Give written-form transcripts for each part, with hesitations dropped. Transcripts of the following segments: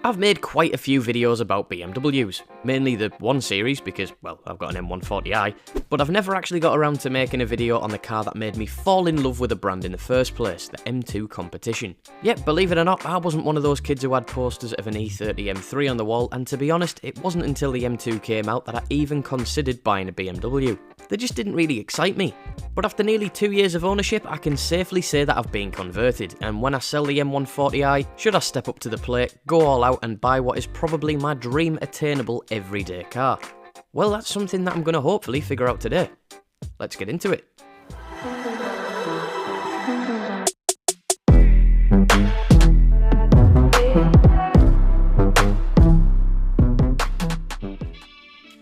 I've made quite a few videos about BMWs, mainly the 1 Series because, well, I've got an M140i, but I've never actually got around to making a video on the car that made me fall in love with the brand in the first place, the M2 Competition. Yet, believe it or not, I wasn't one of those kids who had posters of an E30 M3 on the wall, and to be honest, it wasn't until the M2 came out that I even considered buying a BMW. They just didn't really excite me. But after nearly 2 years of ownership, I can safely say that I've been converted, and when I sell the M140i, should I step up to the plate, go all out and buy what is probably my dream attainable everyday car? Well, that's something that I'm going to hopefully figure out today. Let's get into it.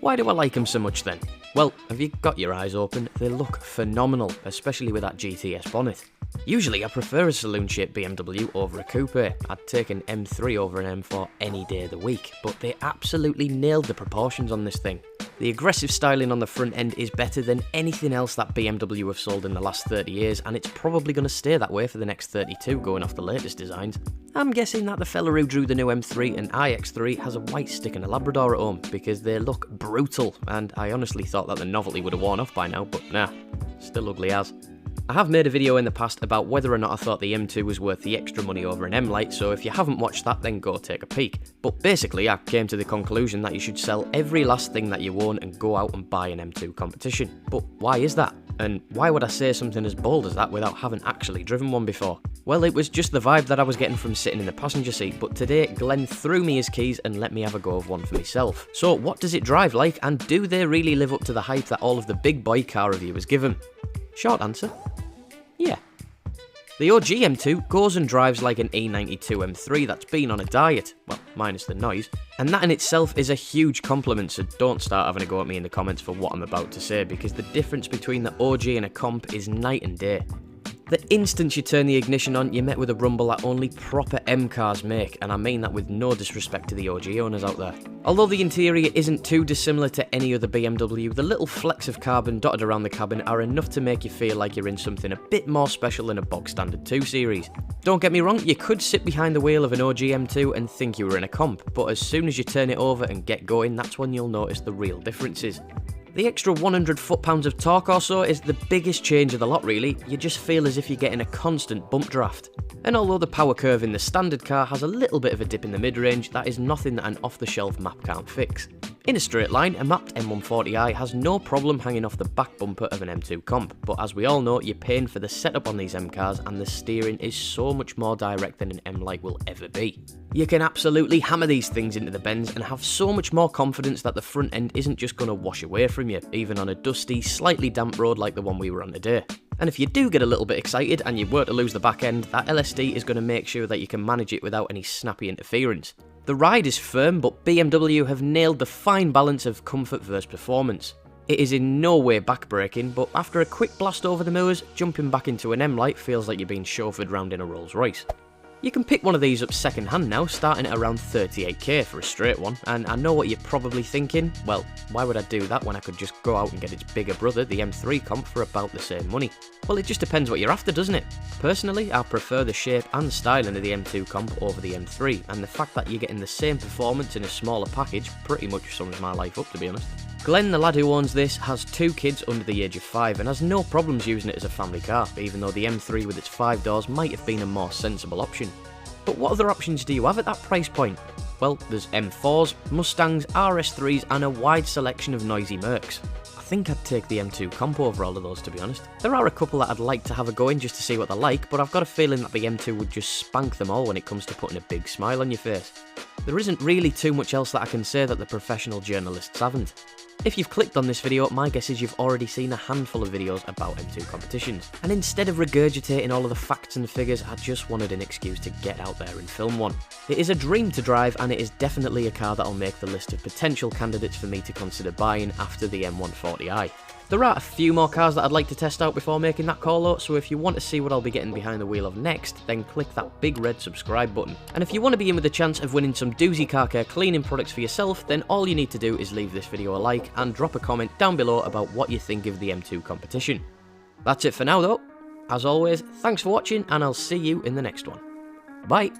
Why do I like them so much then? Well, have you got your eyes open? They look phenomenal, especially with that GTS bonnet. Usually I prefer a saloon-shaped BMW over a coupe. I'd take an M3 over an M4 any day of the week, but they absolutely nailed the proportions on this thing. The aggressive styling on the front end is better than anything else that BMW have sold in the last 30 years, and it's probably going to stay that way for the next 32 going off the latest designs. I'm guessing that the fella who drew the new M3 and iX3 has a white stick and a Labrador at home, because they look brutal, and I honestly thought that the novelty would have worn off by now, but nah, still ugly as. I have made a video in the past about whether or not I thought the M2 was worth the extra money over an M-Lite, so if you haven't watched that, then go take a peek. But basically, I came to the conclusion that you should sell every last thing that you own and go out and buy an M2 Competition. But why is that? And why would I say something as bold as that without having actually driven one before? Well, it was just the vibe that I was getting from sitting in the passenger seat, but today Glenn threw me his keys and let me have a go of one for myself. So what does it drive like, and do they really live up to the hype that all of the big boy car reviewers give them? Short answer, yeah. The OG M2 goes and drives like an E92 M3 that's been on a diet, well, minus the noise, and that in itself is a huge compliment, so don't start having a go at me in the comments for what I'm about to say, because the difference between the OG and a comp is night and day. The instant you turn the ignition on, you're met with a rumble that only proper M cars make, and I mean that with no disrespect to the OG owners out there. Although the interior isn't too dissimilar to any other BMW, the little flecks of carbon dotted around the cabin are enough to make you feel like you're in something a bit more special than a bog standard 2 Series. Don't get me wrong, you could sit behind the wheel of an OG M2 and think you were in a comp, but as soon as you turn it over and get going, that's when you'll notice the real differences. The extra 100 foot-pounds of torque or so is the biggest change of the lot really. You just feel as if you're getting a constant bump draft. And although the power curve in the standard car has a little bit of a dip in the mid-range, that is nothing that an off-the-shelf map can't fix. In a straight line, a mapped M140i has no problem hanging off the back bumper of an M2 comp, but as we all know, you're paying for the setup on these M cars and the steering is so much more direct than an M-Lite will ever be. You can absolutely hammer these things into the bends and have so much more confidence that the front end isn't just going to wash away from you, even on a dusty, slightly damp road like the one we were on today. And if you do get a little bit excited and you were to lose the back end, that LSD is going to make sure that you can manage it without any snappy interference. The ride is firm, but BMW have nailed the fine balance of comfort versus performance. It is in no way backbreaking, but after a quick blast over the moors, jumping back into an M-Lite feels like you're being chauffeured round in a Rolls Royce. You can pick one of these up second hand now, starting at around 38k for a straight one, and I know what you're probably thinking, well, why would I do that when I could just go out and get its bigger brother, the M3 comp, for about the same money? Well, it just depends what you're after, doesn't it? Personally, I prefer the shape and styling of the M2 comp over the M3, and the fact that you're getting the same performance in a smaller package pretty much sums my life up, to be honest. Glenn, the lad who owns this, has 2 kids under the age of 5 and has no problems using it as a family car, even though the M3 with its 5 doors might have been a more sensible option. But what other options do you have at that price point? Well, there's M4s, Mustangs, RS3s and a wide selection of noisy Mercs. I think I'd take the M2 comp over all of those, to be honest. There are a couple that I'd like to have a go in just to see what they're like, but I've got a feeling that the M2 would just spank them all when it comes to putting a big smile on your face. There isn't really too much else that I can say that the professional journalists haven't. If you've clicked on this video, my guess is you've already seen a handful of videos about M2 competitions, and instead of regurgitating all of the facts and figures, I just wanted an excuse to get out there and film one. It is a dream to drive, and it is definitely a car that'll make the list of potential candidates for me to consider buying after the M140i. There are a few more cars that I'd like to test out before making that call though, so if you want to see what I'll be getting behind the wheel of next, then click that big red subscribe button. And if you want to be in with a chance of winning some Doozy Car Care cleaning products for yourself, then all you need to do is leave this video a like and drop a comment down below about what you think of the M2 competition. That's it for now though. As always, thanks for watching and I'll see you in the next one. Bye!